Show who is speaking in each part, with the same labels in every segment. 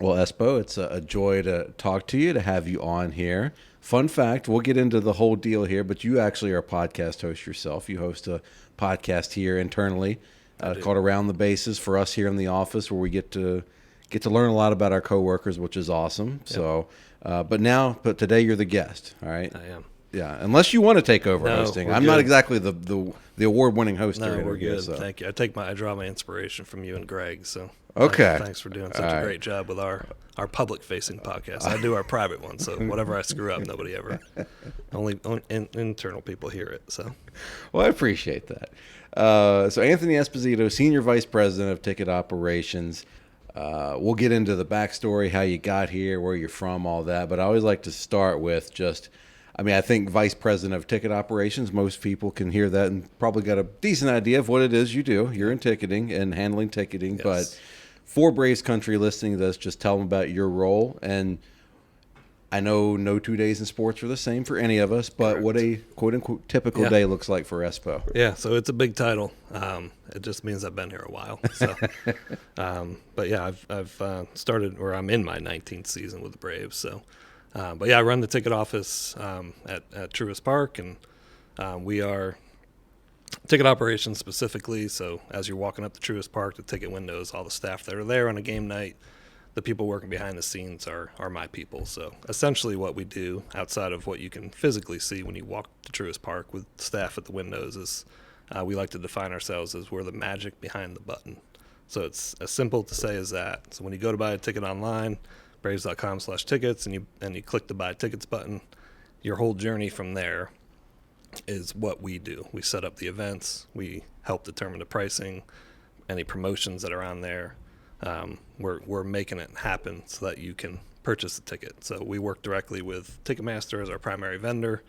Speaker 1: Well, Espo, it's a joy to talk to you, to have you on here. Fun fact, we'll get into the whole deal here, but you actually are a podcast host yourself. You host a podcast here internally
Speaker 2: I do.
Speaker 1: called Around the Bases for us here in the office, where we get to learn a lot about our coworkers, which is awesome.
Speaker 2: Yep,
Speaker 1: So, but today you're the guest, all right?
Speaker 2: I am.
Speaker 1: Yeah, unless you want to take over
Speaker 2: No,
Speaker 1: hosting.
Speaker 2: we're
Speaker 1: I'm not
Speaker 2: good.
Speaker 1: exactly the award-winning host
Speaker 2: No,
Speaker 1: here.
Speaker 2: we're good.
Speaker 1: So.
Speaker 2: Thank you. I draw my inspiration from you and Greg. So
Speaker 1: Okay.
Speaker 2: thanks for doing such
Speaker 1: All
Speaker 2: a
Speaker 1: right.
Speaker 2: great job with our public facing podcast. I do our private one, so whatever I screw up, nobody ever, only internal people hear it. So
Speaker 1: Well, I appreciate that. So Anthony Esposito, Senior Vice President of Ticket Operations. We'll get into the backstory, how you got here, where you're from, all that. But I always like to start with I think Vice President of Ticket Operations, most people can hear that and probably got a decent idea of what it is you do. You're in ticketing and handling ticketing.
Speaker 2: Yes.
Speaker 1: But for Braves Country listening to this, just tell them about your role. And I know no 2 days in sports are the same for any of us, but what a quote-unquote typical
Speaker 2: Yeah.
Speaker 1: day looks like for Espo.
Speaker 2: yeah, so it's a big title. It just means I've been here a while. So, but yeah, I've started, or I'm in my 19th season with the Braves. So, but yeah, I run the ticket office at Truist Park, and we are ticket operations specifically. So as you're walking up to Truist Park, the ticket windows, all the staff that are there on a game night, the people working behind the scenes are my people. So essentially what we do outside of what you can physically see when you walk to Truist Park with staff at the windows is we like to define ourselves as we're the magic behind the button. So it's as simple to say as that. So when you go to buy a ticket online, braves.com/tickets, and you click the buy tickets button, your whole journey from there is what we do. We set up the events, we help determine the pricing, any promotions that are on there. We're making it happen so that you can purchase the ticket. So we work directly with Ticketmaster as our primary vendor,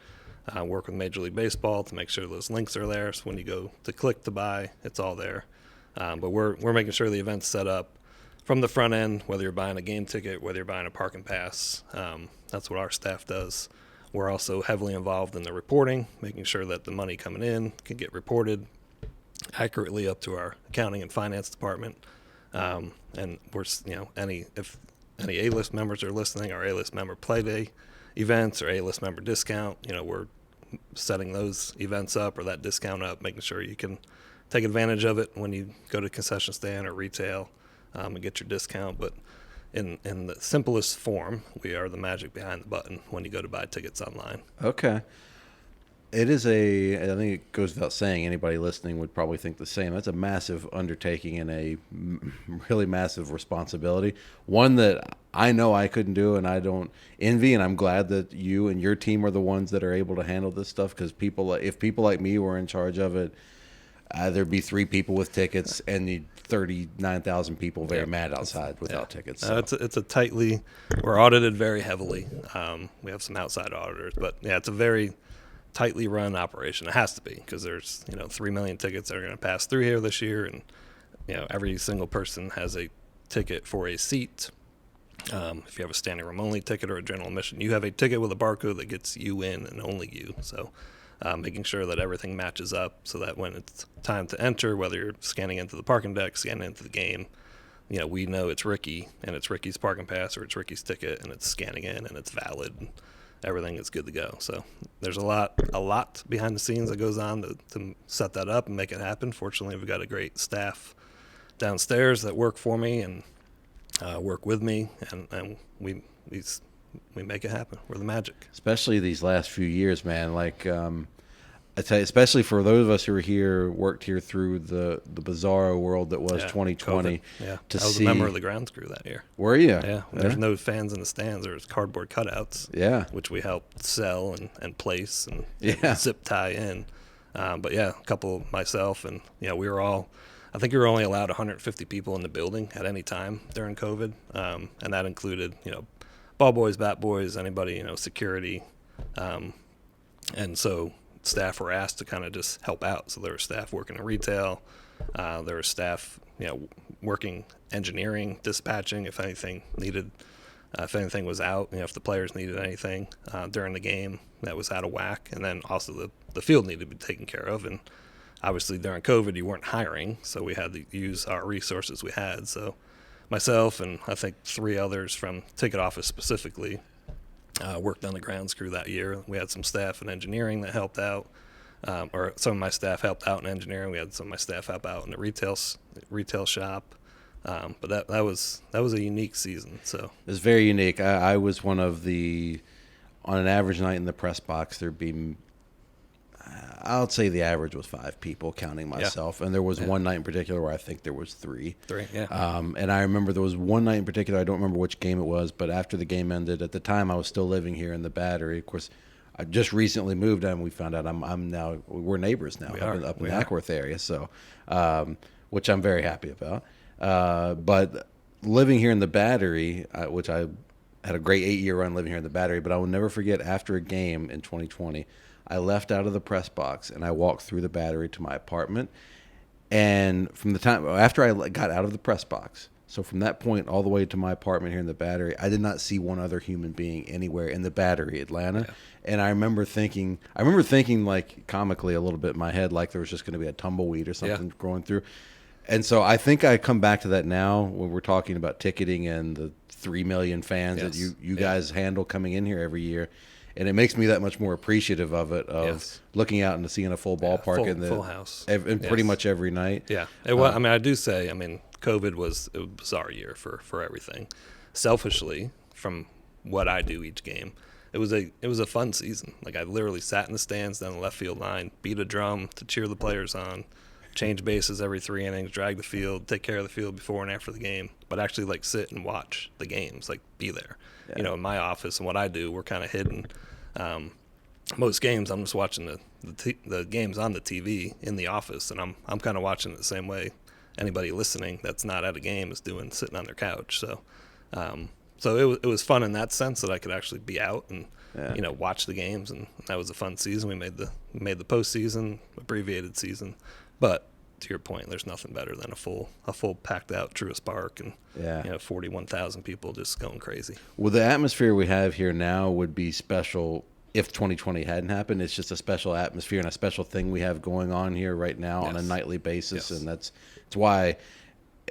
Speaker 2: work with Major League Baseball to make sure those links are there. So when you go to click to buy, it's all there. But we're making sure the event's set up from the front end, whether you're buying a game ticket, whether you're buying a parking pass. That's what our staff does. We're also heavily involved in the reporting, making sure that the money coming in can get reported accurately up to our accounting and finance department. And we're, if any A-list members are listening, our A-list member play day events or A-list member discount, we're setting those events up or that discount up, making sure you can take advantage of it when you go to concession stand or retail and get your discount. But in the simplest form, we are the magic behind the button when you go to buy tickets online.
Speaker 1: Okay. I think it goes without saying, anybody listening would probably think the same. That's a massive undertaking and a really massive responsibility. One that I know I couldn't do and I don't envy, and I'm glad that you and your team are the ones that are able to handle this stuff, because if people like me were in charge of it, there'd be 3 people with tickets and the 39,000 people very mad outside without tickets. So.
Speaker 2: It's a tightly, we're audited very heavily. We have some outside auditors, but yeah, it's a very tightly run operation. It has to be, because there's 3 million tickets that are going to pass through here this year, and every single person has a ticket for a seat. If you have a standing room only ticket or a general admission, you have a ticket with a barcode that gets you in and only you. So making sure that everything matches up so that when it's time to enter, whether you're scanning into the parking deck, scanning into the game, we know it's Ricky and it's Ricky's parking pass or it's Ricky's ticket and it's scanning in and it's valid and everything is good to go. So there's a lot behind the scenes that goes on to set that up and make it happen. Fortunately, we've got a great staff downstairs that work for me and work with me, and we make it happen. We're the magic.
Speaker 1: Especially these last few years, man. Like, I tell you, especially for those of us who worked here through the bizarro world that was 2020.
Speaker 2: COVID. Yeah,
Speaker 1: to
Speaker 2: I was
Speaker 1: see,
Speaker 2: a member of the grounds crew that year.
Speaker 1: Were you?
Speaker 2: Yeah, there's no fans in the stands. There's cardboard cutouts.
Speaker 1: Yeah,
Speaker 2: which we helped sell and place and
Speaker 1: yeah.
Speaker 2: zip tie in. But yeah, a couple, myself and we were all. I think you were only allowed 150 people in the building at any time during COVID, and that included ball boys, bat boys, anybody, security, and so staff were asked to kind of just help out. So there were staff working in retail, there were staff, working engineering, dispatching if anything needed, if anything was out, if the players needed anything during the game that was out of whack, and then also the field needed to be taken care of. And obviously during COVID you weren't hiring, so we had to use our resources we had. So myself and I think 3 others from ticket office specifically worked on the grounds crew that year. We had some staff in engineering that helped out, or some of my staff helped out in engineering. We had some of my staff help out in the retail shop. But that was a unique season. So
Speaker 1: It was very unique. I was one of the, on an average night in the press box, there'd be, I'll say the average was 5 people, counting myself. And there was one night in particular where I think there was 3.
Speaker 2: 3, yeah.
Speaker 1: And I remember there was one night in particular, I don't remember which game it was, but after the game ended, at the time I was still living here in the Battery. Of course, I just recently moved and we found out I'm now, we're neighbors now up in the Ackworth area. So, which I'm very happy about. But living here in the Battery, which I had a great 8-year run living here in the Battery, but I will never forget after a game in 2020, I left out of the press box and I walked through the Battery to my apartment. And from the time after I got out of the press box, so from that point all the way to my apartment here in the Battery, I did not see one other human being anywhere in the Battery, Atlanta. Yeah. And I remember thinking like comically a little bit in my head, like there was just going to be a tumbleweed or something growing through. And so I think I come back to that now when we're talking about ticketing and the 3 million fans that you guys handle coming in here every year. And it makes me that much more appreciative of it, looking out and seeing a full ballpark in the
Speaker 2: full house,
Speaker 1: pretty much every night.
Speaker 2: Yeah, I mean, I do say, I mean, COVID was a bizarre year for everything. Selfishly, from what I do each game, it was a fun season. Like I literally sat in the stands down the left field line, beat a drum to cheer the players on, change bases every 3 innings, drag the field, take care of the field before and after the game, but actually like sit and watch the games, like be there. Yeah. You know, in my office and what I do, we're kind of hidden. Most games, I'm just watching the games on the TV in the office, and I'm kind of watching it the same way anybody listening that's not at a game is doing, sitting on their couch. So, it was fun in that sense that I could actually be out and watch the games, and that was a fun season. We made the postseason, abbreviated season, but to your point, there's nothing better than a full packed out Truist Park and 41,000 people just going crazy.
Speaker 1: Well, the atmosphere we have here now would be special if 2020 hadn't happened. It's just a special atmosphere and a special thing we have going on here right now on a nightly basis, and it's why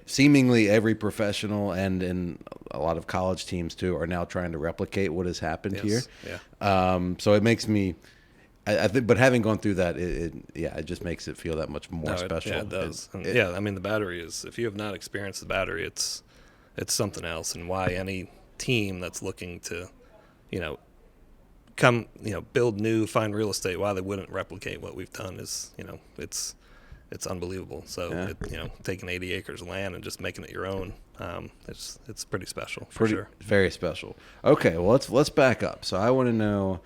Speaker 1: seemingly every professional and in a lot of college teams too are now trying to replicate what has happened here. Yeah. So it makes me. I think, but having gone through that, it just makes it feel that much more special.
Speaker 2: Yeah, it does. I mean, the Battery is. If you have not experienced the Battery, it's something else. And why any team that's looking to, come, build new, find real estate, why they wouldn't replicate what we've done is, it's unbelievable. So, taking 80 acres of land and just making it your own, it's pretty special for sure.
Speaker 1: Very special. Okay, well let's back up. So I want to know.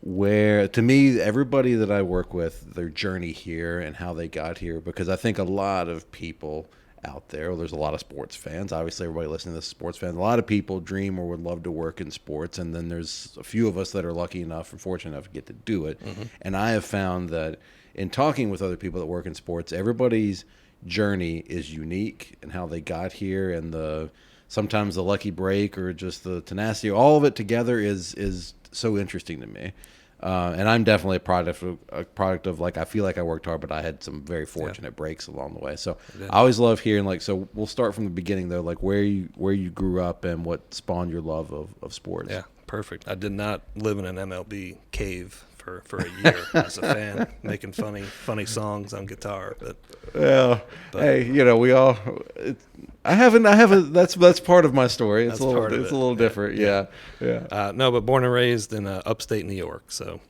Speaker 1: Where, to me, everybody that I work with, their journey here and how they got here, because I think a lot of people out there, there's a lot of sports fans. Obviously, everybody listening to this is sports fans. A lot of people dream or would love to work in sports, and then there's a few of us that are lucky enough and fortunate enough to get to do it. Mm-hmm. And I have found that in talking with other people that work in sports, everybody's journey is unique and how they got here, and sometimes the lucky break or just the tenacity. All of it together is so interesting to me. And I'm definitely a product of like, I feel like I worked hard, but I had some very fortunate breaks along the way. So I always love hearing, like, so we'll start from the beginning though, like where you grew up and what spawned your love of sports.
Speaker 2: Yeah, perfect. I did not live in an MLB cave for a year as a fan, making funny songs on guitar. But
Speaker 1: hey, we all. I haven't. That's part of my story. It's a little different. Yeah.
Speaker 2: No, but born and raised in upstate New York. So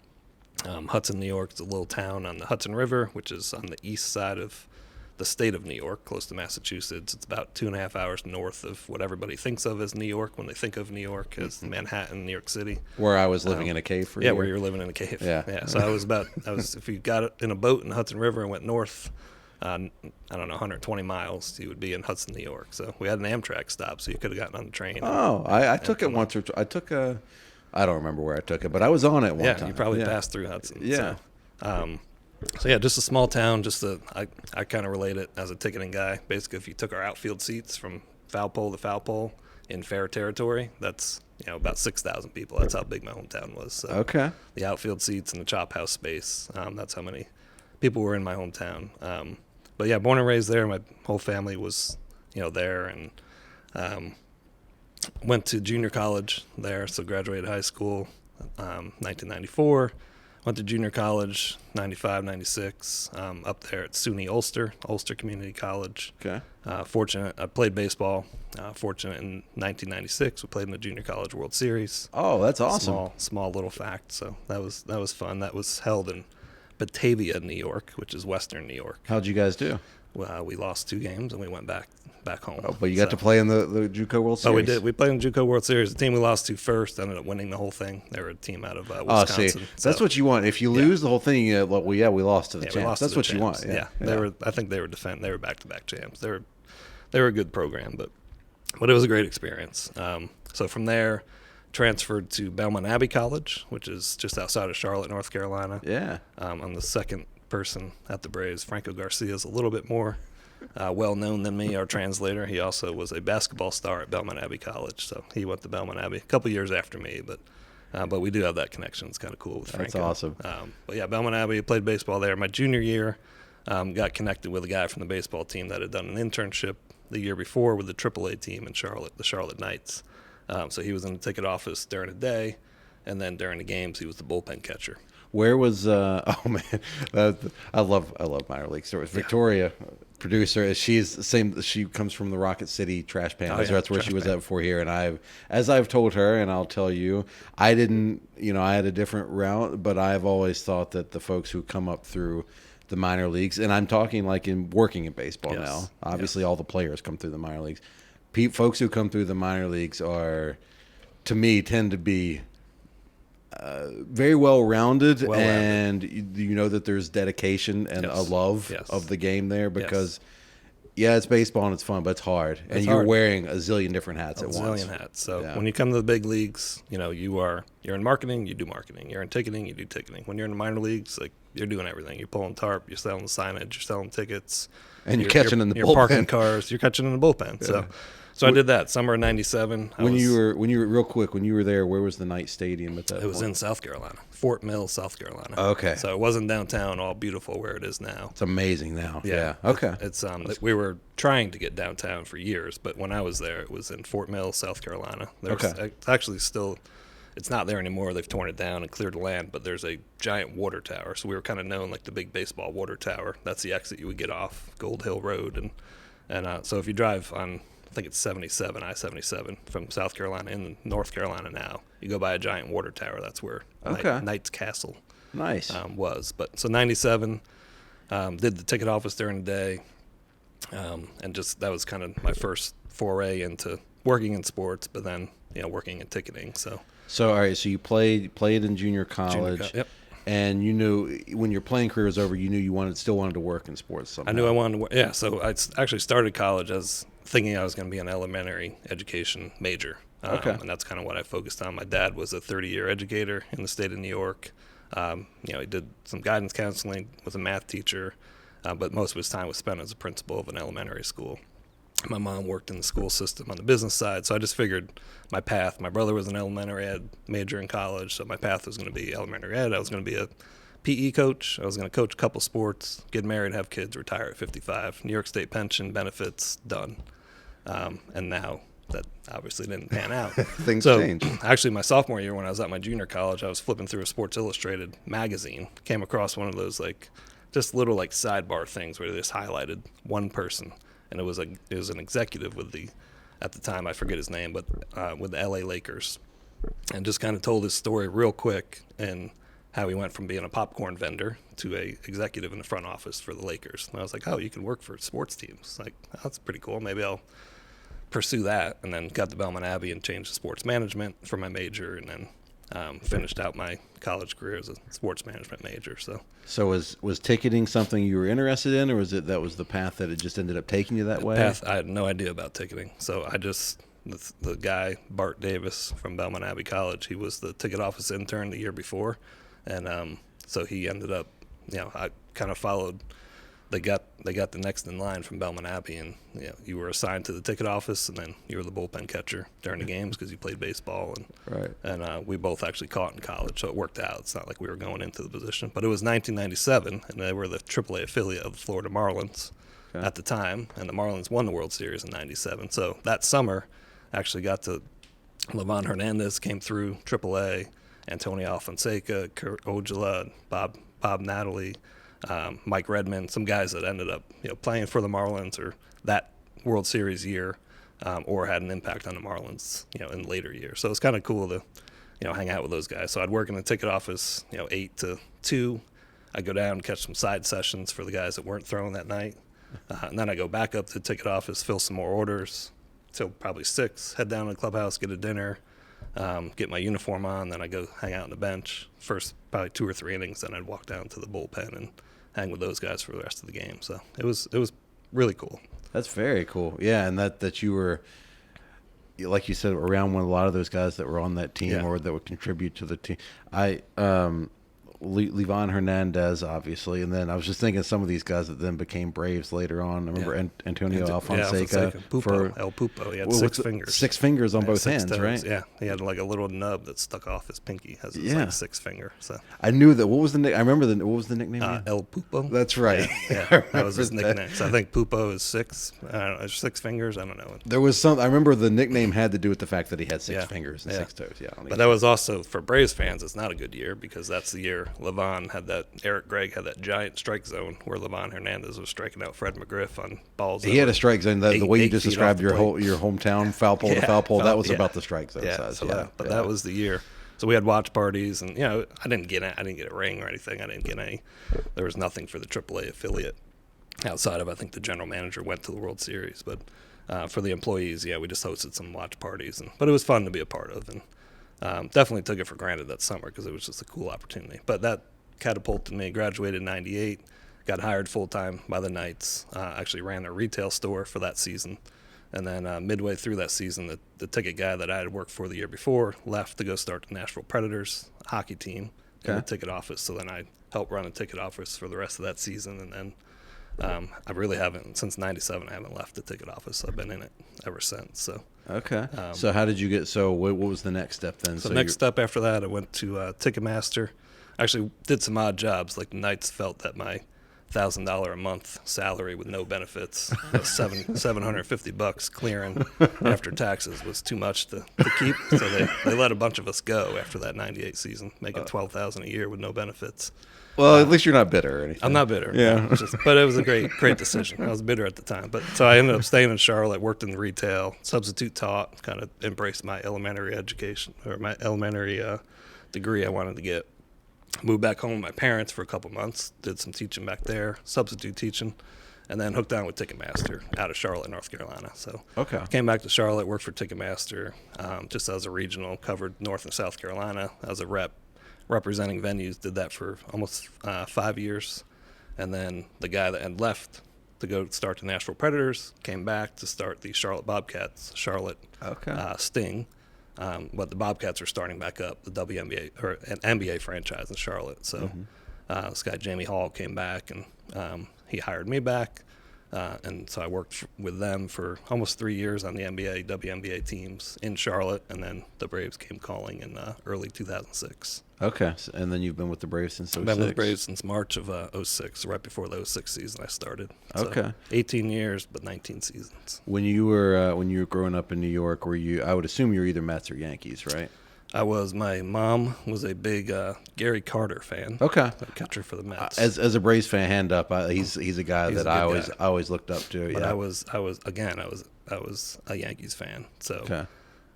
Speaker 2: Hudson, New York is a little town on the Hudson River, which is on the east side of the state of New York, close to Massachusetts. It's about 2.5 hours north of what everybody thinks of as New York when they think of New York as Manhattan, New York City.
Speaker 1: Where I was living in a cave for a year.
Speaker 2: Where you were living in a cave. Yeah. So I was if you got in a boat in the Hudson River and went north, I don't know, 120 miles, you would be in Hudson, New York. So we had an Amtrak stop, so you could have gotten on the train.
Speaker 1: Oh, I took it once I don't remember where I took it, but I was on it one time.
Speaker 2: Yeah, you probably passed through Hudson.
Speaker 1: Yeah.
Speaker 2: So yeah, just a small town. I kind of relate it as a ticketing guy. Basically, if you took our outfield seats from foul pole to foul pole in fair territory, that's about 6,000 people. That's how big my hometown was. So
Speaker 1: okay.
Speaker 2: The outfield seats and the chop house space. That's how many people were in my hometown. But yeah, born and raised there. My whole family was there, and Went to junior college there, so graduated high school 1994. Went to junior college 95, 96 up there at SUNY Ulster Community College.
Speaker 1: Okay.
Speaker 2: Fortunate, I played baseball. Fortunate in 1996, we played in the Junior College World Series.
Speaker 1: Oh, that's awesome.
Speaker 2: Small little fact. So that was fun. That was held in Batavia, New York, which is Western New York.
Speaker 1: How'd you guys do?
Speaker 2: We lost 2 games and we went back home.
Speaker 1: Oh, but you got to play in the JUCO World Series.
Speaker 2: Oh, we did. We played in the JUCO World Series. The team we lost to first ended up winning the whole thing. They were a team out of Wisconsin.
Speaker 1: Oh, see, that's what you want. If you lose the whole thing, you go, well, we lost to the champs. That's what you want.
Speaker 2: Yeah. They were. I think they were They were back-to-back champs. They were a good program, but it was a great experience. So from there, transferred to Belmont Abbey College, which is just outside of Charlotte, North Carolina.
Speaker 1: Yeah.
Speaker 2: I'm the second person at the Braves. Franco Garcia is a little bit more well-known than me, our translator. He also was a basketball star at Belmont Abbey College, so he went to Belmont Abbey a couple years after me, but we do have that connection. It's kind of cool with Franco.
Speaker 1: That's awesome.
Speaker 2: But yeah, Belmont Abbey, played baseball there. My junior year, got connected with a guy from the baseball team that had done an internship the year before with the AAA team in Charlotte, the Charlotte Knights. So he was in the ticket office during the day, and then during the games, he was the bullpen catcher.
Speaker 1: Where was oh man, I love minor league stories. Victoria, producer, she's the same. She comes from the Rocket City Trash Pan. That's where she was at before here. And as I've told her, and I'll tell you, I didn't. I had a different route, but I've always thought that the folks who come up through the minor leagues, and I'm talking like in working in baseball now. Obviously, all the players come through the minor leagues. Folks who come through the minor leagues to me, tend to be very well-rounded, and you know that there's dedication and a love of the game there because, it's baseball and it's fun, but it's hard. And you're wearing a zillion different hats at once.
Speaker 2: A zillion hats. So when you come to the big leagues, you're in marketing, you do marketing. You're in ticketing, you do ticketing. When you're in the minor leagues, like you're doing everything. You're pulling tarp, you're selling signage, you're selling tickets.
Speaker 1: And you're catching in the bullpen.
Speaker 2: You're parking cars, you're catching in the bullpen. Yeah. So I did that summer of '97.
Speaker 1: When you were real quick, when you were there, where was the Knight Stadium at that point?
Speaker 2: It was in South Carolina, Fort Mill, South Carolina.
Speaker 1: Okay.
Speaker 2: So it wasn't downtown, all beautiful where it is now.
Speaker 1: It's amazing now. Yeah. Okay.
Speaker 2: It's we were trying to get downtown for years, but when I was there, it was in Fort Mill, South Carolina. It's actually still, it's not there anymore. They've torn it down and cleared the land, but there's a giant water tower. So we were kind of known like the big baseball water tower. That's the exit you would get off Gold Hill Road, and so if you drive on, I think it's I-77 from South Carolina in North Carolina now, you go by a giant water tower. That's where Knight's Castle was. But so 97, did the ticket office during the day, and just that was kind of my first foray into working in sports, but then working in ticketing. So
Speaker 1: all right, so you played in junior college.
Speaker 2: Yep.
Speaker 1: And you knew when your playing career was over, you knew you still wanted to work in sports somehow.
Speaker 2: I knew I wanted to work. Yeah, so I actually started college as thinking I was going to be an elementary education major. And that's kind of what I focused on. My dad was a 30-year educator in the state of New York. He did some guidance counseling, was a math teacher, but most of his time was spent as a principal of an elementary school. My mom worked in the school system on the business side, so I just figured my path. My brother was an elementary ed major in college, so my path was going to be elementary ed. I was going to be a PE coach. I was going to coach a couple sports, get married, have kids, retire at 55. New York State pension benefits, done. And now that obviously didn't pan out.
Speaker 1: Things change.
Speaker 2: Actually, my sophomore year when I was at my junior college, I was flipping through a Sports Illustrated magazine, came across one of those just little sidebar things where they just highlighted one person. And it was an executive at the time, I forget his name, but with the LA Lakers, and just kind of told his story real quick and how he went from being a popcorn vendor to a executive in the front office for the Lakers. And I was like, oh, you can work for sports teams. Like, oh, that's pretty cool. Maybe I'll pursue that. And then got to Belmont Abbey and changed to sports management for my major, and then finished out my college career as a sports management major. So
Speaker 1: was ticketing something you were interested in, or was it that was the path that it just ended up taking you that way?
Speaker 2: I had no idea about ticketing. So the guy, Bart Davis from Belmont Abbey College, he was the ticket office intern the year before. And so he ended up, I kind of followed. They got the next in line from Belmont Abbey, and you were assigned to the ticket office, and then you were the bullpen catcher during the games because you played baseball, and we both actually caught in college, so it worked out. It's not like we were going into the position, but it was 1997, and they were the AAA affiliate of the Florida Marlins,
Speaker 1: Okay.
Speaker 2: at the time, and the Marlins won the World Series in '97. So that summer, actually got to Levon Hernandez came through AAA, Antonio Alfonseca, Kurt Ojala, Bob Natalie, Mike Redmond, some guys that ended up playing for the Marlins or that World Series year, or had an impact on the Marlins in later years. So it's kind of cool to hang out with those guys. So I'd work in the ticket office 8 to 2. I'd go down and catch some side sessions for the guys that weren't throwing that night, and then I go back up to the ticket office, fill some more orders till probably 6, head down to the clubhouse, get a dinner, get my uniform on, then I go hang out on the bench. First probably 2 or 3 innings, then I'd walk down to the bullpen and hang with those guys for the rest of the game. So it was really cool.
Speaker 1: That's very cool. Yeah, and that you were, like you said, around when a lot of those guys that were on that team or that would contribute to the team. Levon Hernandez, obviously, and then I was just thinking some of these guys that then became Braves later on. I remember Antonio Alfonseca.
Speaker 2: El Pupo. He had 6 fingers.
Speaker 1: 6 fingers on both
Speaker 2: 6
Speaker 1: hands,
Speaker 2: toes.
Speaker 1: right?
Speaker 2: Yeah, he had like a little nub that stuck off his pinky as his 6th finger. So
Speaker 1: I knew that. What was the I remember what was the nickname?
Speaker 2: El Pupo.
Speaker 1: That's right.
Speaker 2: Yeah, that was his nickname. So I think Pupo is 6. I don't know, 6 fingers. I don't know.
Speaker 1: There was some. I remember the nickname had to do with the fact that he had 6 fingers and 6 toes. Yeah,
Speaker 2: but that was also for Braves fans. It's not a good year because that's the year Levon had that. Eric Gregg had that giant strike zone where Levon Hernandez was striking out Fred McGriff on balls.
Speaker 1: He had a strike zone. The way you just described your hometown foul pole to foul pole, that was about the strike zone size.
Speaker 2: So that was the year. So we had watch parties, and I didn't get a ring or anything. I didn't get any. There was nothing for the AAA affiliate outside of I think the general manager went to the World Series, but for the employees, we just hosted some watch parties, but it was fun to be a part of, and definitely took it for granted that summer because it was just a cool opportunity. But that catapulted me. Graduated in '98, got hired full-time by the Knights, actually ran a retail store for that season, and then midway through that season, the ticket guy that I had worked for the year before left to go start the Nashville Predators hockey team in the ticket office. So then I helped run a ticket office for the rest of that season, and then I really haven't, since '97, I haven't left the ticket office. I've been in it ever since. So
Speaker 1: okay. So how did you get, what was the next step then?
Speaker 2: So next step after that, I went to Ticketmaster. Actually did some odd jobs. Like the Knights felt that my $1,000 a month salary with no benefits, $750 clearing after taxes was too much to keep. So they let a bunch of us go after that '98 season, making $12,000 a year with no benefits.
Speaker 1: Well, at least you're not bitter or anything.
Speaker 2: I'm not bitter.
Speaker 1: Yeah.
Speaker 2: But it was a great decision. I was bitter at the time. But so I ended up staying in Charlotte, worked in retail, substitute taught, kind of embraced my elementary education or my elementary degree I wanted to get. Moved back home with my parents for a couple months, did some teaching back there, substitute teaching, and then hooked on with Ticketmaster out of Charlotte, North Carolina. So came back to Charlotte, worked for Ticketmaster just as a regional, covered North and South Carolina as a rep, representing venues, did that for almost 5 years. And then the guy that had left to go start the Nashville Predators came back to start the Charlotte Bobcats, Charlotte Sting. But the Bobcats are starting back up, the WNBA or an NBA franchise in Charlotte. So this guy Jamie Hall came back, and he hired me back, and so I worked with them for almost 3 years on the NBA, WNBA teams in Charlotte, and then the Braves came calling in early 2006.
Speaker 1: Okay, and then you've been with the Braves since 06?
Speaker 2: I've been with the Braves since March of 06, right before the 06 season I started.
Speaker 1: So
Speaker 2: 18 years, but 19 seasons.
Speaker 1: When you were growing up in New York, I would assume you were either Mets or Yankees, right?
Speaker 2: My mom was a big Gary Carter fan.
Speaker 1: Okay.
Speaker 2: A catcher for the Mets.
Speaker 1: As a Braves fan, hand up. He's a guy that I always looked up to.
Speaker 2: But I was a Yankees fan. So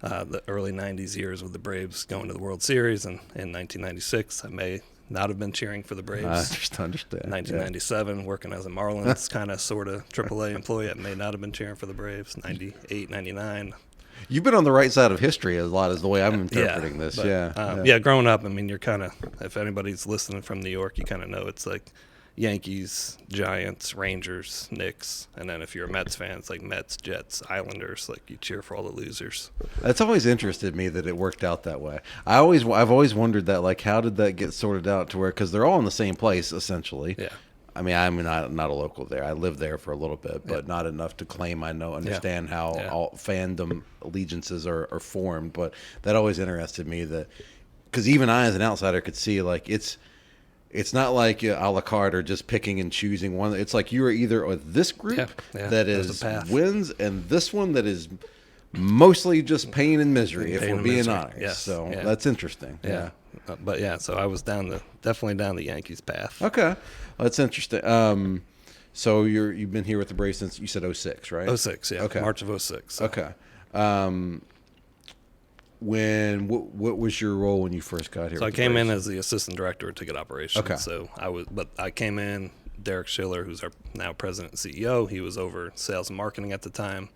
Speaker 2: the early '90s years with the Braves going to the World Series, and in 1996, I may not have been cheering for the Braves.
Speaker 1: I understand.
Speaker 2: 1997, working as a Marlins kind of sort of AAA employee, I may not have been cheering for the Braves. 98, 99.
Speaker 1: You've been on the right side of history a lot, is the way I'm interpreting this.
Speaker 2: But, growing up, I mean, you're kind of, if anybody's listening from New York, you kind of know it's like Yankees, Giants, Rangers, Knicks, and then if you're a Mets fan, it's like Mets, Jets, Islanders. Like you cheer for all the losers.
Speaker 1: That's always interested me that it worked out that way. I've always wondered that, like, how did that get sorted out to where, because they're all in the same place essentially. Yeah. I mean, I'm not a local there. I lived there for a little bit, but not enough to claim I understand how all fandom allegiances are formed. But that always interested me, that because even I, as an outsider, could see like it's not like a la carte or just picking and choosing one. It's like you are either with this group that
Speaker 2: there's
Speaker 1: is
Speaker 2: a path.
Speaker 1: wins and this one that is mostly just pain and misery, if
Speaker 2: Pain
Speaker 1: we're
Speaker 2: and
Speaker 1: being
Speaker 2: misery.
Speaker 1: honest.
Speaker 2: Yes.
Speaker 1: So
Speaker 2: Yeah.
Speaker 1: that's interesting.
Speaker 2: Yeah. But yeah, so I was definitely down the Yankees path.
Speaker 1: Okay. Well, that's interesting. So you've been here with the Braves since you said '06, right?
Speaker 2: '06, yeah.
Speaker 1: Okay.
Speaker 2: March of '06. So.
Speaker 1: Okay. What was your role when you first got here?
Speaker 2: So I
Speaker 1: with the
Speaker 2: came in
Speaker 1: Braves?
Speaker 2: as the assistant director of ticket operations.
Speaker 1: Okay.
Speaker 2: So I came in. Derek Schiller, who's our now president and CEO, he was over sales and marketing at the time.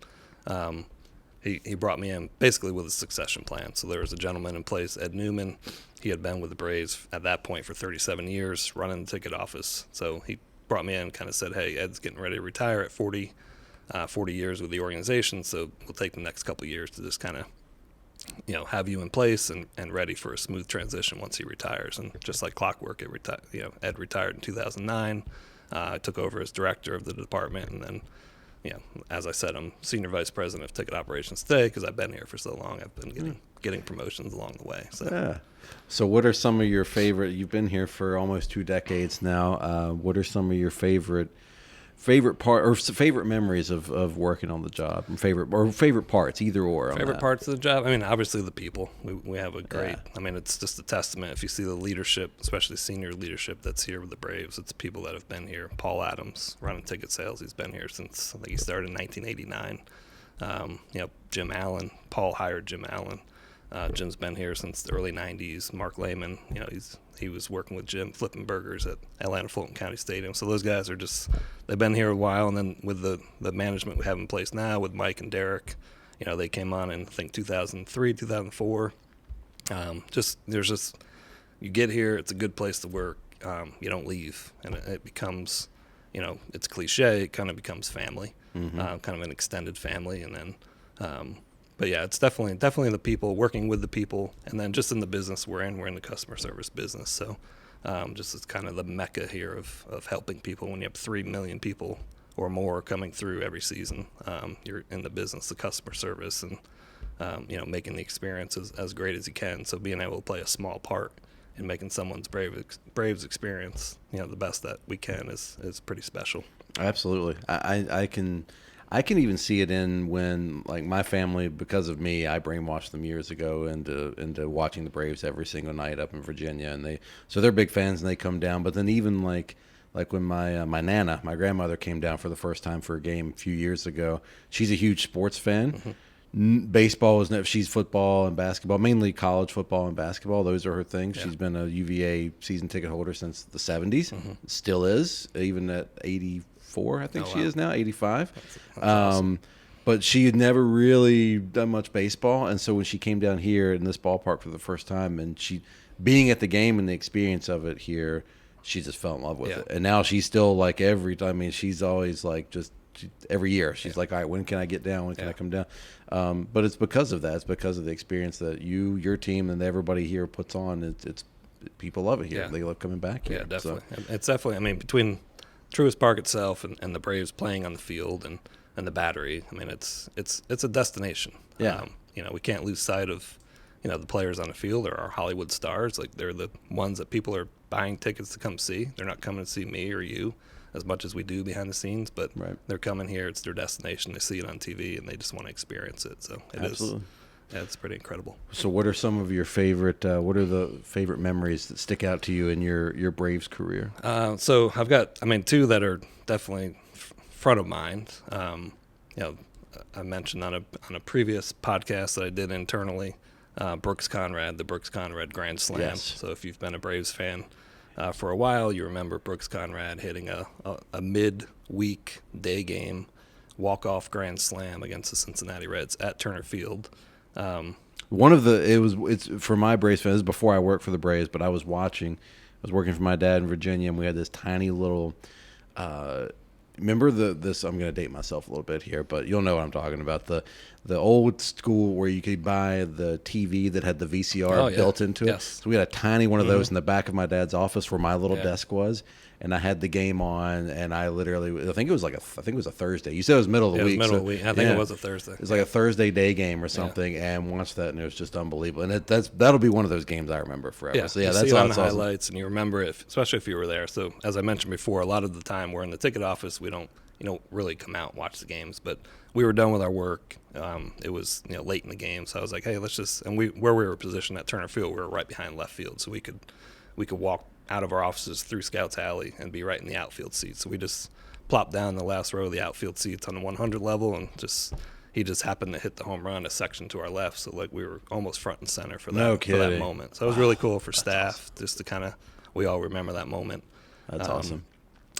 Speaker 2: He brought me in basically with a succession plan. So there was a gentleman in place, Ed Newman. He had been with the Braves at that point for 37 years, running the ticket office. So he brought me in and kind of said, hey, Ed's getting ready to retire at 40 years with the organization. So we'll take the next couple of years to just kind of, have you in place and ready for a smooth transition once he retires. And just like clockwork, Ed retired in 2009. I took over as director of the department, and then, as I said, I'm senior vice president of ticket operations today because I've been here for so long. I've been getting promotions along the way. So.
Speaker 1: Yeah. So what are some of your favorite? You've been here for almost 2 decades now. What are some of your favorite part or favorite memories of working on the job? And favorite parts, either or.
Speaker 2: Favorite parts of the job? I mean, obviously the people. We have a great. I mean, it's just a testament. If you see the leadership, especially senior leadership that's here with the Braves, it's people that have been here. Paul Adams running ticket sales. He's been here since I think he started in 1989. Jim Allen. Paul hired Jim Allen. Jim's been here since the early 90s. Mark Lehman, he was working with Jim flipping burgers at Atlanta Fulton County Stadium. So those guys are they've been here a while. And then with the management we have in place now with Mike and Derek, they came on in, I think, 2003, 2004. You get here, it's a good place to work. You don't leave. And it becomes, it's cliche, it kind of becomes family, kind of an extended family. And then, but yeah, it's definitely the people, working with the people, and then just in the business we're in the customer service business. So just it's kind of the mecca here of helping people. When you have 3 million people or more coming through every season, you're in the business, the customer service, and making the experience as great as you can. So being able to play a small part in making someone's Braves experience, the best that we can is pretty special.
Speaker 1: Absolutely. I can even see it in when, like, my family, because of me, I brainwashed them years ago into watching the Braves every single night up in Virginia, and they're big fans and they come down. But then even like when my Nana, my grandmother, came down for the first time for a game a few years ago, she's a huge sports fan. Mm-hmm. Baseball is never. She's football and basketball, mainly college football and basketball. Those are her things. Yeah. She's been a UVA season ticket holder since the 70s. Mm-hmm. Still is, even at 84, I think she is now, 85. That's awesome. But she had never really done much baseball, and so when she came down here in this ballpark for the first time, and she being at the game and the experience of it here, she just fell in love with it. And now she's still like every time. I mean, she's always like every year she's like, all right, when can I get down? When can I come down? But it's because of that. It's because of the experience that your team, and everybody here puts on. It's people love it here. Yeah. They love coming back here.
Speaker 2: Yeah, definitely. So. It's definitely. I mean, between Truist Park itself and the Braves playing on the field and the Battery, I mean, it's a destination.
Speaker 1: Yeah.
Speaker 2: We can't lose sight of, the players on the field are our Hollywood stars. Like, they're the ones that people are buying tickets to come see. They're not coming to see me or you as much as we do behind the scenes, but they're coming here. It's their destination. They see it on TV and they just want to experience it. So it
Speaker 1: Absolutely.
Speaker 2: is. Yeah, it's pretty incredible.
Speaker 1: So what are some of your favorite, what are the favorite memories that stick out to you in your Braves career?
Speaker 2: So I've got, two that are definitely front of mind. I mentioned on a previous podcast that I did internally, Brooks Conrad, the Brooks Conrad Grand Slam.
Speaker 1: Yes.
Speaker 2: So if you've been a Braves fan for a while, you remember Brooks Conrad hitting a mid-week day game walk-off Grand Slam against the Cincinnati Reds at Turner Field.
Speaker 1: It's for my Braves fans. This is before I worked for the Braves, but I was working for my dad in Virginia, and we had this tiny little. Remember this? I'm going to date myself a little bit here, but you'll know what I'm talking about. the old school where you could buy the TV that had the VCR
Speaker 2: Oh, yeah.
Speaker 1: built into it.
Speaker 2: Yes.
Speaker 1: So we had a tiny one of those in the back of my dad's office where my little
Speaker 2: Yeah.
Speaker 1: desk was, and I had the game on, and I literally, I think it was a Thursday. You said it was middle of the
Speaker 2: It was
Speaker 1: week.
Speaker 2: middle
Speaker 1: so,
Speaker 2: of the week. I think it was a Thursday.
Speaker 1: It was like a Thursday day game or something, and watched that, and it was just unbelievable. And that'll be one of those games I remember forever.
Speaker 2: Yeah,
Speaker 1: So yeah,
Speaker 2: you
Speaker 1: that's
Speaker 2: see it on the
Speaker 1: awesome.
Speaker 2: highlights, and you remember it, especially if you were there. So as I mentioned before, a lot of the time we're in the ticket office. We don't really come out and watch the games, but we were done with our work. It was late in the game, so I was like, hey, let's just. And where we were positioned at Turner Field, we were right behind left field, so we could walk out of our offices through Scouts Alley and be right in the outfield seats. So we just plopped down the last row of the outfield seats on the 100 level, and he just happened to hit the home run a section to our left, so like we were almost front and center for that moment. So it was really cool for staff just to kind of we all remember that moment.
Speaker 1: That's awesome.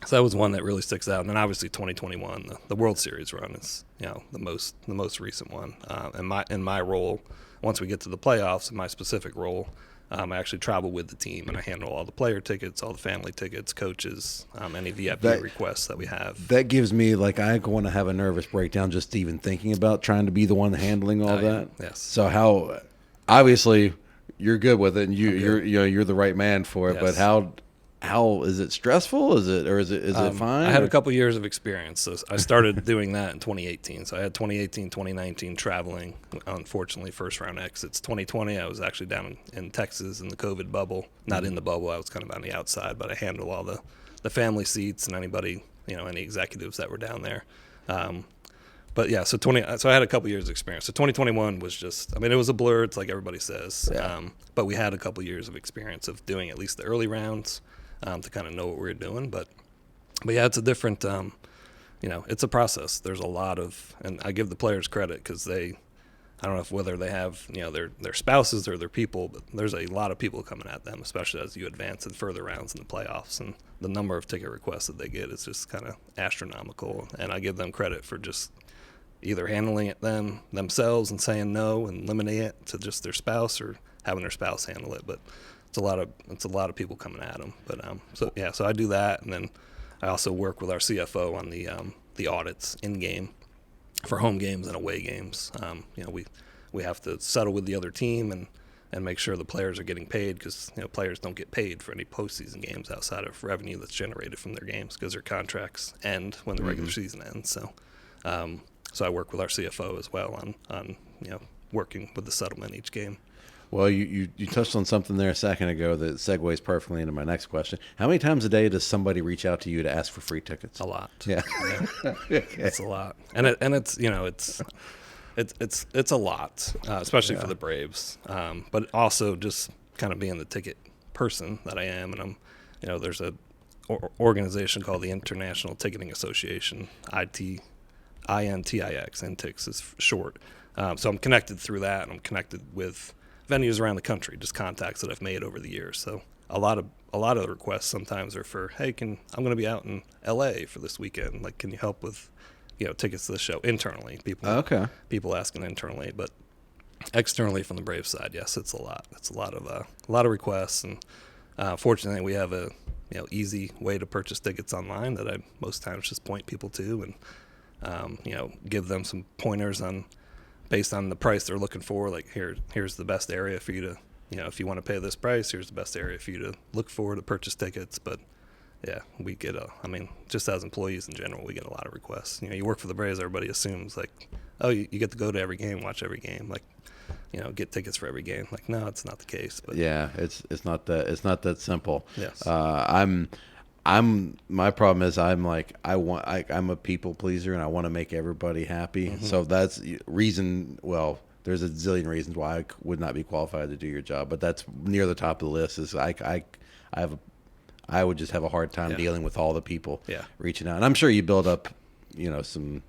Speaker 2: So that was one that really sticks out. And then obviously 2021, the World Series run is the most recent one. In my role, once we get to the playoffs, in my specific role, I actually travel with the team and I handle all the player tickets, all the family tickets, coaches, any VIP requests that we have.
Speaker 1: That gives me I want to have a nervous breakdown just even thinking about trying to be the one handling all that.
Speaker 2: Yes.
Speaker 1: So how obviously you're good with it and you're the right man for it,
Speaker 2: Yes.
Speaker 1: but how is it stressful? Is it fine?
Speaker 2: I had a couple years of experience. So I started doing that in 2018. So I had 2018, 2019 traveling, unfortunately, first round exits. 2020, I was actually down in Texas in the COVID bubble. Not in the bubble. I was kind of on the outside, but I handled all the family seats and anybody, any executives that were down there. But yeah, so I had a couple years of experience. So 2021 was just, it was a blur. It's like everybody says.
Speaker 1: Yeah.
Speaker 2: But we had a couple years of experience of doing at least the early rounds. To kind of know what we were doing, but yeah, it's a different, it's a process. There's a lot of, and I give the players credit because I don't know if whether they have, their spouses or their people, but there's a lot of people coming at them, especially as you advance in further rounds in the playoffs, and the number of ticket requests that they get is just kind of astronomical, and I give them credit for just either handling it themselves and saying no and limiting it to just their spouse or having their spouse handle it, but it's a lot of people coming at them, but so I do that, and then I also work with our CFO on the audits in game for home games and away games. We have to settle with the other team and make sure the players are getting paid because players don't get paid for any postseason games outside of revenue that's generated from their games because their contracts end when the regular season ends. So I work with our CFO as well on working with the settlement each game.
Speaker 1: Well, you touched on something there a second ago that segues perfectly into my next question. How many times a day does somebody reach out to you to ask for free tickets?
Speaker 2: A lot.
Speaker 1: Yeah.
Speaker 2: It's a lot, and it's it's a lot, especially for the Braves. But also just kind of being the ticket person that I am, and I'm, there's a organization called the International Ticketing Association, INTIX, INTIX is short. So I'm connected through that, and I'm connected with venues around the country, just contacts that I've made over the years. So a lot of the requests sometimes are for, hey, I'm going to be out in LA for this weekend. Like, can you help with, tickets to the show internally? People asking internally, but externally from the Braves side, yes, it's a lot. It's a lot of requests, and fortunately we have a easy way to purchase tickets online that I most times just point people to and give them some pointers on. Based on the price they're looking for, like here's the best area for you to, if you want to pay this price, here's the best area for you to look for to purchase tickets. But yeah, we get just as employees in general, we get a lot of requests. You work for the Braves, everybody assumes like, oh, you get to go to every game, watch every game, like, get tickets for every game. Like, no, it's not the case. But
Speaker 1: yeah, it's not that simple.
Speaker 2: Yes.
Speaker 1: My problem is I'm a people pleaser and I want to make everybody happy. Mm-hmm. So that's reason. Well, there's a zillion reasons why I would not be qualified to do your job, but that's near the top of the list. Is I would just have a hard time dealing with all the people reaching out, and I'm sure you build up, some,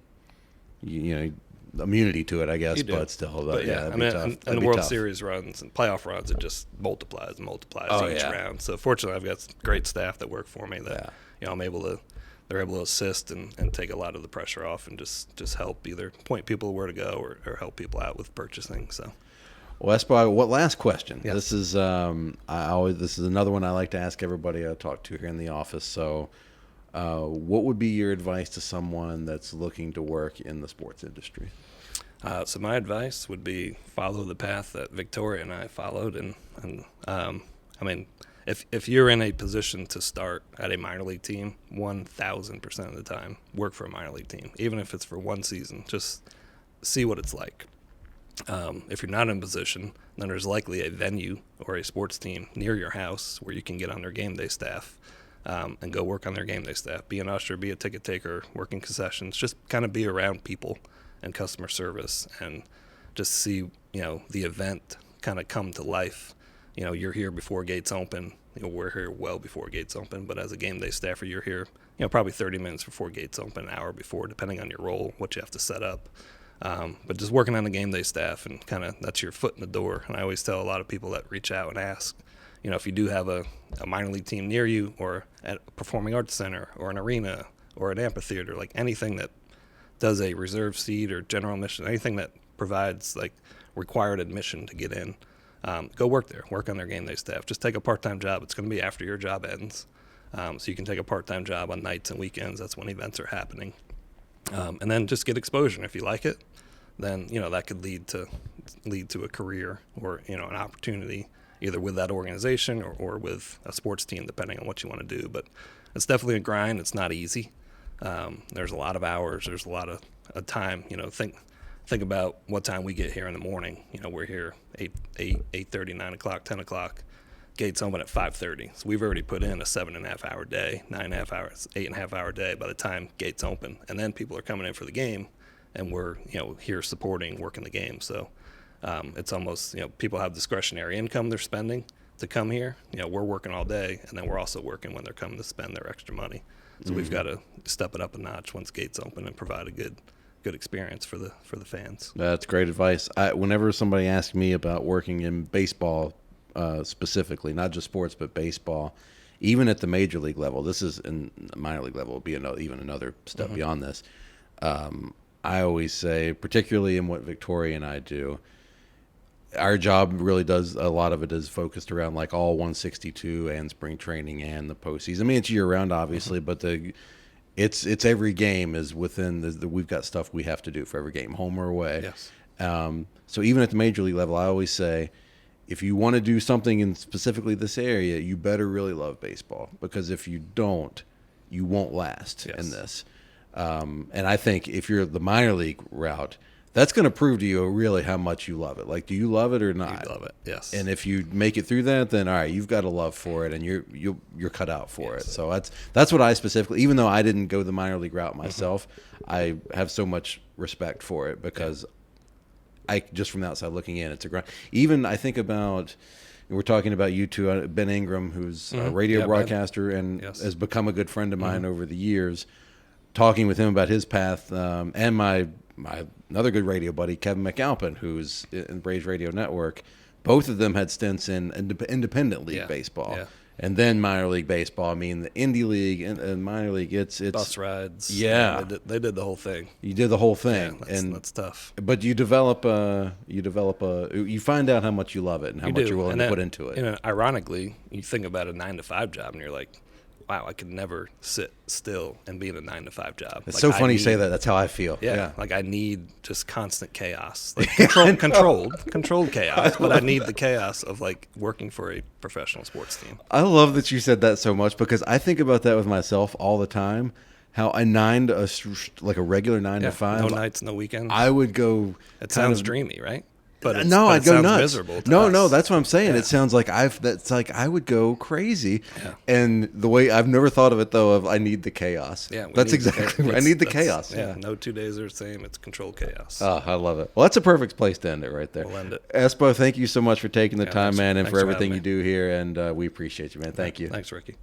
Speaker 1: immunity to it, I guess, but still,
Speaker 2: but
Speaker 1: yeah,
Speaker 2: I mean, and the World Series runs and playoff runs, it just multiplies each round. So fortunately, I've got some great staff that work for me that they're able to assist and take a lot of the pressure off and just help either point people where to go or help people out with purchasing. So.
Speaker 1: Well, Espo, what last question?
Speaker 2: Yes.
Speaker 1: This is this is another one I like to ask everybody I talk to here in the office. So, what would be your advice to someone that's looking to work in the sports industry?
Speaker 2: So my advice would be follow the path that Victoria and I followed, and I mean, if you're in a position to start at a minor league team, 1,000% of the time, work for a minor league team, even if it's for one season. Just see what it's like. If you're not in a position, then there's likely a venue or a sports team near your house where you can get on their game day staff and go work on their game day staff. Be an usher, be a ticket taker, working concessions. Just kind of be around people and customer service, and just see the event kind of come to life. You're here before gates open. We're here well before gates open, but as a game day staffer, you're here probably 30 minutes before gates open, an hour before, depending on your role, what you have to set up. But just working on the game day staff, and kind of that's your foot in the door. And I always tell a lot of people that reach out and ask, if you do have a minor league team near you, or at a performing arts center, or an arena, or an amphitheater, like anything that does a reserve seat or general admission, anything that provides like required admission to get in, go work there, work on their game day staff. Just take a part-time job. It's going to be after your job ends. So you can take a part-time job on nights and weekends. That's when events are happening. And then just get exposure. And if you like it, then, that could lead to a career, or, an opportunity either with that organization or with a sports team, depending on what you want to do. But it's definitely a grind. It's not easy. There's a lot of hours. There's a lot of time. Think about what time we get here in the morning. We're here 8:30, 9 o'clock, 10 o'clock. Gates open at 5:30. So we've already put in a 7.5 hour day, 9.5 hours, 8.5 hour day by the time gates open. And then people are coming in for the game, and we're here supporting, working the game. So it's almost people have discretionary income they're spending to come here. We're working all day, and then we're also working when they're coming to spend their extra money. So we've got to step it up a notch once gates open and provide a good experience for the fans.
Speaker 1: That's great advice. Whenever somebody asks me about working in baseball, specifically, not just sports but baseball, even at the major league level, this is in the minor league level, would be even another step beyond this. I always say, particularly in what Victoria and I do, our job really does, a lot of it is focused around like all 162 and spring training and the postseason. I mean, it's year round, obviously, but it's every game is within we've got stuff we have to do for every game, home or away.
Speaker 2: Yes.
Speaker 1: So even at the major league level, I always say, if you want to do something in specifically this area, you better really love baseball, because if you don't, you won't last in this. And I think if you're the minor league route, that's going to prove to you really how much you love it. Like, do you love it or not?
Speaker 2: You love it, yes.
Speaker 1: And if you make it through that, then all right, you've got a love for it, and you're cut out for it. So that's what I specifically, even though I didn't go the minor league route myself, I have so much respect for it, because I just from the outside looking in, it's a grind. Even I think about, we're talking about you two, Ben Ingram, who's a radio broadcaster and has become a good friend of mine over the years. Talking with him about his path, and my another good radio buddy, Kevin McAlpin, who's in Braves Radio Network. Both of them had stints in independent league baseball. Yeah. And then minor league baseball. I mean, the indie league and minor league, it's
Speaker 2: bus rides.
Speaker 1: Yeah,
Speaker 2: they did the whole thing.
Speaker 1: You did the whole thing,
Speaker 2: and that's tough.
Speaker 1: But you you find out how much you love it and how much you're willing to put into it.
Speaker 2: Ironically, you think about a 9-to-5 job, and you're like, wow, I could never sit still and be in a 9-to-5 job.
Speaker 1: It's so funny you say that. That's how I feel.
Speaker 2: Yeah. Like, I need just constant chaos, like controlled chaos. But I need the chaos of like working for a professional sports team.
Speaker 1: I love that you said that so much, because I think about that with myself all the time. How a regular 9 to 5.
Speaker 2: No nights, no weekends.
Speaker 1: I would go.
Speaker 2: It sounds dreamy, right? But
Speaker 1: I'd go nuts.
Speaker 2: Miserable to
Speaker 1: no,
Speaker 2: us.
Speaker 1: No, that's what I'm saying. Yeah. It sounds like I would go crazy. Yeah. And the way I've never thought of it though, of I need the chaos.
Speaker 2: Yeah,
Speaker 1: that's exactly right. I need the chaos.
Speaker 2: Yeah, no 2 days are the same. It's controlled chaos.
Speaker 1: Oh, I love it. Well, that's a perfect place to end it right there.
Speaker 2: We'll end it.
Speaker 1: Espo, thank you so much for taking the time, man, and for everything you do here. And we appreciate you, man. Thank you.
Speaker 2: Thanks, Ricky.